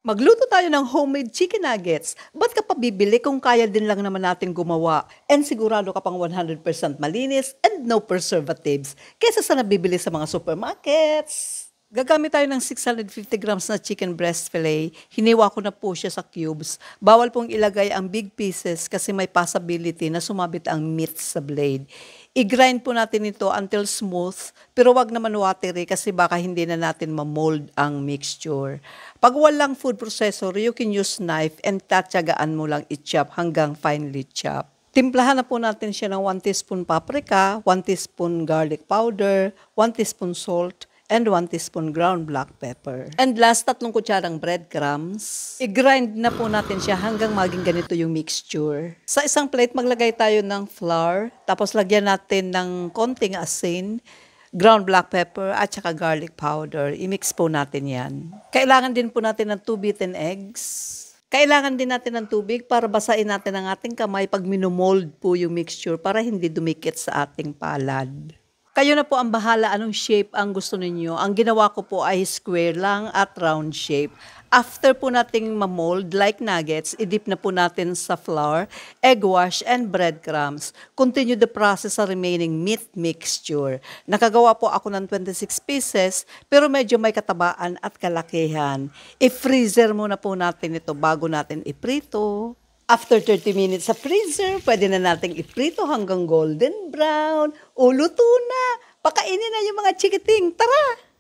Magluto tayo ng homemade chicken nuggets. Ba't ka pa bibili kung kaya din lang naman natin gumawa? And sigurado ka pang 100% malinis and no preservatives kaysa sa nabibili sa mga supermarkets. Gagamit tayo ng 650 grams na chicken breast fillet. Hiniwa ko na po siya sa cubes. Bawal pong ilagay ang big pieces kasi may possibility na sumabit ang meat sa blade. I-grind po natin ito until smooth, pero wag naman watery kasi baka hindi na natin ma-mold ang mixture. Pag walang food processor, you can use knife and tatyagaan mo lang i-chop hanggang finely chop. Timplahan na po natin siya ng 1 teaspoon paprika, 1 teaspoon garlic powder, 1 teaspoon salt, and 1 teaspoon ground black pepper. And last, 3 kutsarang breadcrumbs. I-grind na po natin siya hanggang maging ganito yung mixture. Sa isang plate, maglagay tayo ng flour, tapos lagyan natin ng konting asin, ground black pepper, at saka garlic powder. I-mix po natin yan. Kailangan din po natin ng 2 beaten eggs. Kailangan din natin ng tubig para basain natin ang ating kamay pag minomold po yung mixture para hindi dumikit sa ating palad. Kayo na po ang bahala anong shape ang gusto ninyo. Ang ginawa ko po ay square lang at round shape. After po nating ma-mold like nuggets, i-dip na po natin sa flour, egg wash, and breadcrumbs. Continue the process sa remaining meat mixture. Nakagawa po ako ng 26 pieces, pero medyo may katabaan at kalakihan. I-freezer muna po natin ito bago natin iprito. After 30 minutes sa freezer, pwede na nating iprito hanggang golden brown. O luto na! Pakainin na yung mga chikiting. Tara!